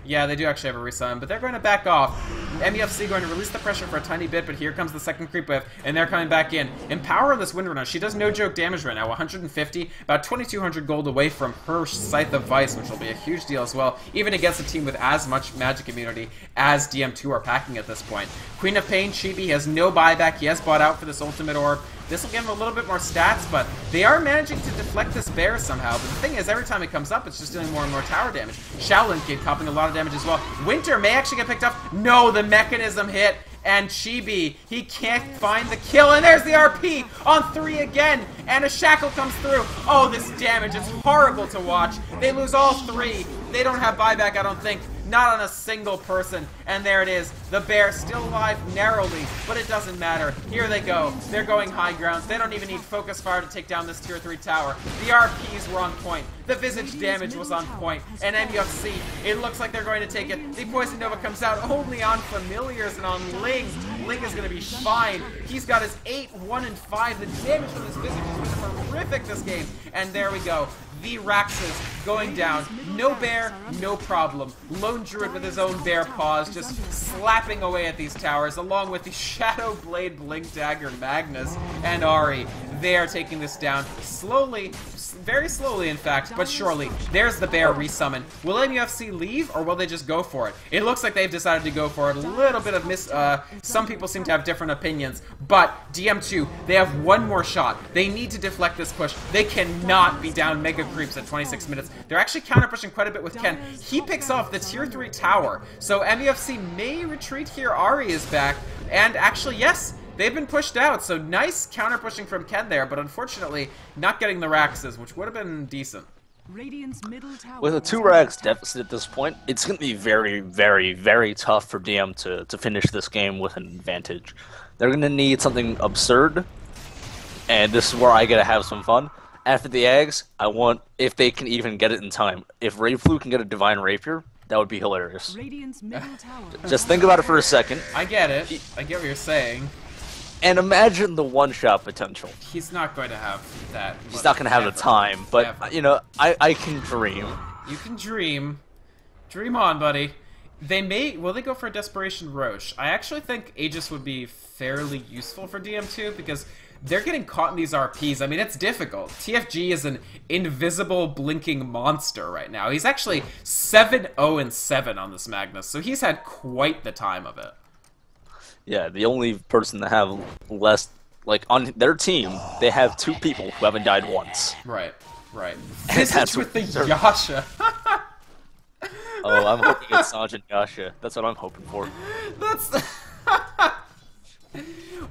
Yeah, they do actually have a resummon, but they're going to back off. MUFC going to release the pressure for a tiny bit, but here comes the second creep wave, and they're coming back in. Empower on this Windrunner. She does no joke damage right now, 150, about 2,200 gold away from her Scythe of Vice, which will be a huge deal as well, even against a team with as much magic immunity as DM2 are packing at this point. Queen of Pain, Chibi has no buyback. He has bought out for this ultimate orb. This will give him a little bit more stats, but they are managing to deflect this bear somehow. But the thing is, every time it comes up, it's just doing more and more tower damage. Shaolin Kid copping a lot of damage as well. Winter may actually get picked up. No, the mechanism hit. And Chibi, he can't find the kill. And there's the RP on 3 again. And a shackle comes through. Oh, this damage is horrible to watch. They lose all 3. They don't have buyback, I don't think. Not on a single person. And there it is. The bear still alive narrowly, but it doesn't matter. Here they go. They're going high grounds. They don't even need focus fire to take down this tier 3 tower. The RPs were on point. The visage damage was on point. And MUFC, it looks like they're going to take it. The Poison Nova comes out only on Familiars and on Ling. Ling is going to be fine. He's got his 8, 1, and 5. The damage from this visage has been horrific this game. And there we go. The Raxus going down. No bear, no problem. Lone Druid with his own bear paws, just slapping away at these towers, along with the Shadow Blade, Blink Dagger, Magnus, and Ari. They are taking this down slowly, very slowly in fact, but surely. There's the bear resummon. Will MUFC leave, or will they just go for it? It looks like they've decided to go for it. A little bit of some people seem to have different opinions, but DM2, they have one more shot. They need to deflect this push. They cannot be down mega creeps at 26 minutes. They're actually counter pushing quite a bit with Ken. He picks off the tier 3 tower, so MUFC may retreat here. Ari is back, and actually, yes, they've been pushed out, so nice counter-pushing from Ken there, but unfortunately, not getting the Raxes, which would have been decent. Radiant's middle tower With a 2 Rax deficit at this point, it's going to be very, very, very tough for DM to finish this game with an advantage. They're going to need something absurd, and this is where I get to have some fun. After the eggs, I want, if they can even get it in time, if Raveflu can get a Divine Rapier, that would be hilarious. Radiant's middle tower. Just think about it for a second. I get it. I get what you're saying. And imagine the one-shot potential. He's not going to have that. He's not going to have the time, but, you know, I can dream. You can dream. Dream on, buddy. They may... Will they go for a Desperation Roche? I actually think Aegis would be fairly useful for DM2 because they're getting caught in these RPs. I mean, it's difficult. TFG is an invisible, blinking monster right now. He's actually 7-0-7 on this Magnus, so he's had quite the time of it. Yeah, the only person that have less, like, on their team, they have 2 people who haven't died once. Right, right. That's with the Yasha. Oh, I'm hoping it's Sanj and Yasha. That's what I'm hoping for. That's...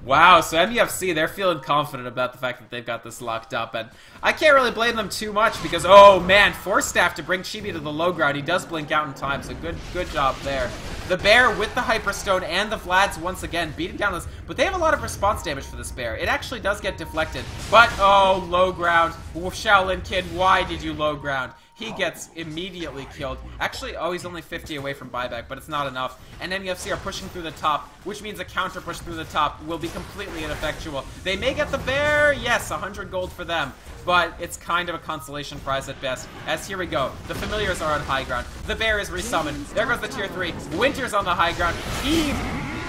Wow, so MUFC, they're feeling confident about the fact that they've got this locked up, and I can't really blame them too much because, oh man, Force Staff to bring Chibi to the low ground. He does blink out in time, so good job there. The bear with the Hyperstone and the Vlads once again beating down this, but they have a lot of response damage for this bear. It actually does get deflected, but oh, low ground. Shaolin Kid, why did you low ground? He gets immediately killed. Actually, oh, he's only 50 away from buyback, but it's not enough. And MUFC are pushing through the top, which means a counter push through the top will be completely ineffectual. They may get the bear, yes, 100 gold for them, but it's kind of a consolation prize at best. As here we go, the familiars are on high ground. The bear is resummoned. There goes the tier 3. Winter's on the high ground. Eve.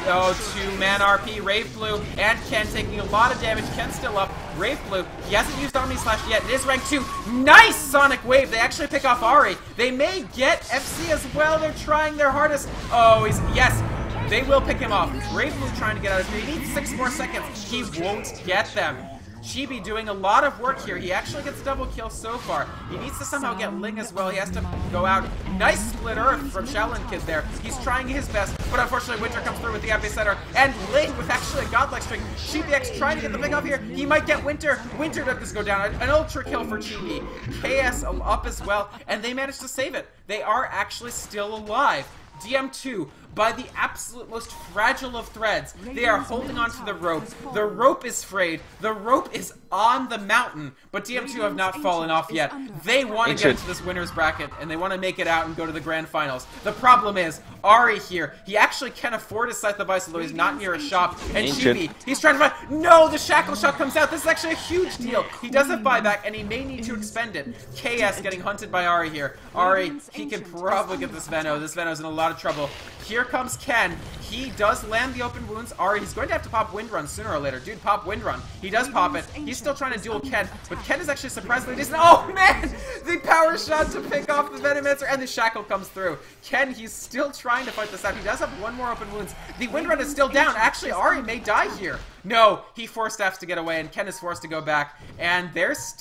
Oh, 2-man RP, Rave Blue, and Ken taking a lot of damage. Ken's still up. Rave Blue, he hasn't used Omni Slash yet. It is rank 2. Nice Sonic Wave. They actually pick off Ari. They may get FC as well. They're trying their hardest. Oh, yes. They will pick him off. Rave Blue trying to get out of here. He needs 6 more seconds. He won't get them. Chibi doing a lot of work here. He actually gets double kill so far. He needs to somehow get Ling as well. He has to go out. Nice split earth from Shaolin Kid there. He's trying his best, but unfortunately Winter comes through with the epicenter. And Ling with actually a godlike string. Chibi X trying to get the pick off here. He might get Winter. Winter does go down. An ultra kill for Chibi. KS up as well, and they managed to save it. They are actually still alive. DM2 by the absolute most fragile of threads. They are holding on to the rope. The rope is frayed. The rope is on the mountain, but DM2 have not fallen off yet. They want to get into this winner's bracket, and they want to make it out and go to the grand finals. The problem is, Ari here, he actually can afford his Scythe of Ice, although he's not near a shop. And Chibi, he's trying to find... No, the Shackle Shot comes out. This is actually a huge deal. He does have buyback, and he may need to expend it. KS getting hunted by Ari here. Ari, he can probably get this Venno. This Venno's in a lot of trouble. Here comes Ken. He does land the open wounds. Ari, he's going to have to pop Wind Run sooner or later. Dude, pop Wind Run. He does pop it. He's still trying to duel Ken, but Ken is actually surprisingly decent. Oh, man! The power shot to pick off the Venomancer, and the Shackle comes through. Ken, he's still trying to fight this out. He does have one more open wounds. The Wind Run is still down. Actually, Ari may die here. No, he forced Fs to get away, and Ken is forced to go back. And there's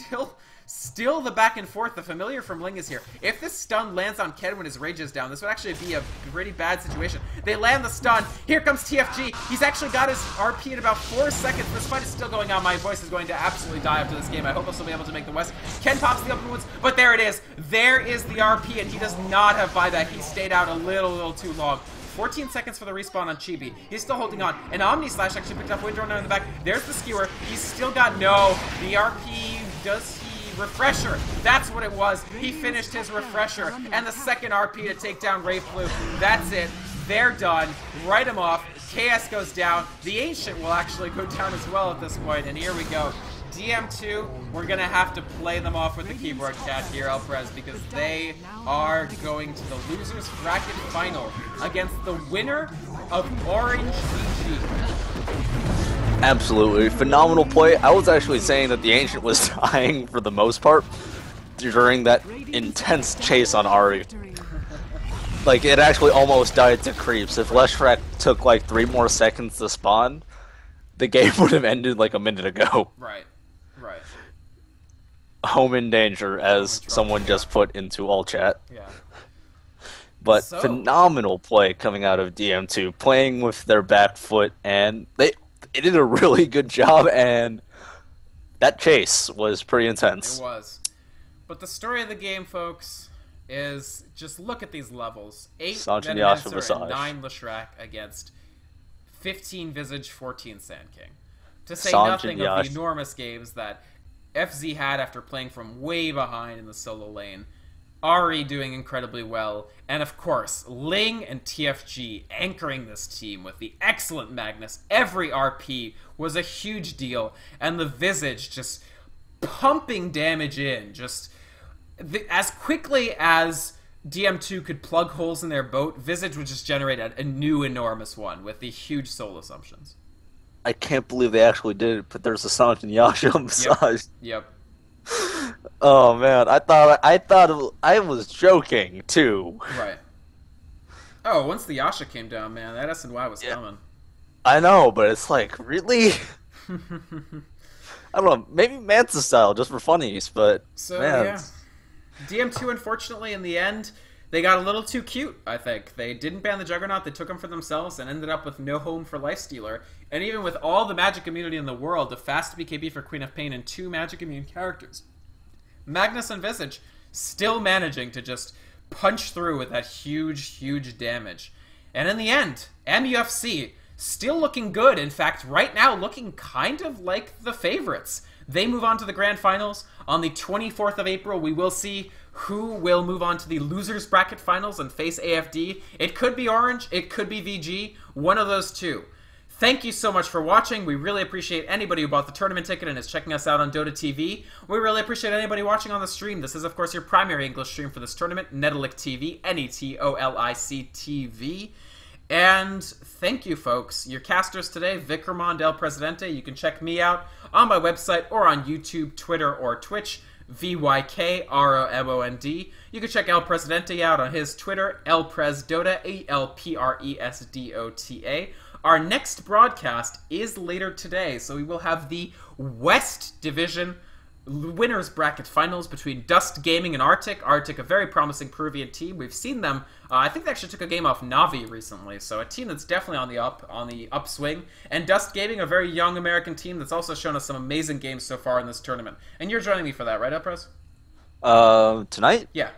still the back and forth. The familiar from Ling is here. If this stun lands on Ken when his rage is down, this would actually be a pretty bad situation. They land the stun. Here comes TFG. He's actually got his RP in about 4 seconds. This fight is still going on. My voice is going to absolutely die after this game. I hope I'll still be able to make the West. Ken pops the open wounds, but there it is. There is the RP, and he does not have buyback. He stayed out a little too long. 14 seconds for the respawn on Chibi. He's still holding on. And Omni Slash actually picked up Wind Runner in the back. There's the Skewer. He's still got the RP. Does he? Refresher. That's what it was. He finished his refresher. And the second RP to take down Wraith Blue. That's it. They're done. Write him off. KS goes down. The Ancient will actually go down as well at this point. And here we go. DM2, we're going to have to play them off with the keyboard cat here, Elprez, because they are going to the losers bracket final against the winner of Orange VG. Absolutely. Phenomenal play. I was actually saying that the Ancient was dying for the most part during that intense chase on Ari. Like, it actually almost died to creeps. If Leshrac took like 3 more seconds to spawn, the game would have ended like a minute ago. Right. Home in danger, as someone just put into all chat. Yeah. But phenomenal play coming out of DM2, playing with their back foot, and they did a really good job, and that chase was pretty intense. It was. But the story of the game, folks, is just look at these levels. 8 Venomancer and 9 Leshrac against 15 Visage, 14 Sand King. To say nothing of the enormous games that FZ had after playing from way behind in the solo lane. Ari doing incredibly well. And of course, Ling and TFG anchoring this team with the excellent Magnus. Every RP was a huge deal. And the Visage just pumping damage in. Just as quickly as DM2 could plug holes in their boat, Visage would just generate a new enormous one with the huge soul assumptions. I can't believe they actually did it, but there's a Sanj and Yasha massage. Yep. Oh man, I thought I was joking too. Right. Oh, once the Yasha came down, man, that SNY was coming. I know, but it's like, really? I don't know, maybe Manta style, just for funnies, but man. Yeah. DM2, unfortunately, in the end, they got a little too cute, I think. They didn't ban the Juggernaut, they took him for themselves, and ended up with no home for Lifestealer. And even with all the Magic immunity in the world, the fast BKB for Queen of Pain and 2 Magic immune characters, Magnus and Visage still managing to just punch through with that huge damage. And in the end, MUFC still looking good. In fact, right now looking kind of like the favorites. They move on to the grand finals. On the 24th of April, we will see who will move on to the losers bracket finals and face AFD. It could be Orange, it could be VG, one of those two. Thank you so much for watching. We really appreciate anybody who bought the tournament ticket and is checking us out on Dota TV. We really appreciate anybody watching on the stream. This is, of course, your primary English stream for this tournament, Netolic TV, Netolic TV. And thank you, folks. Your casters today, Vikramond El Presidente. You can check me out on my website or on YouTube, Twitter, or Twitch, VYKROMOND. You can check El Presidente out on his Twitter, ElPresDota, ElPresDota. Our next broadcast is later today, so we will have the West Division winners bracket finals between Dust Gaming and Arctic. Arctic, a very promising Peruvian team. We've seen them. I think they actually took a game off Navi recently, so a team that's definitely on the upswing. And Dust Gaming, a very young American team that's also shown us some amazing games so far in this tournament. And you're joining me for that, right, Upres? Tonight? Yeah.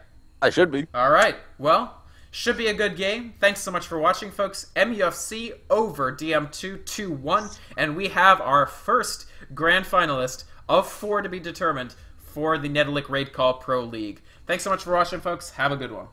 I should be. All right. Well, Should be a good game. Thanks so much for watching, folks. MUFC over DM2 2-1, and we have our first grand finalist of 4 to be determined for the Netolic Raid Call Pro League. Thanks so much for watching, folks. Have a good one.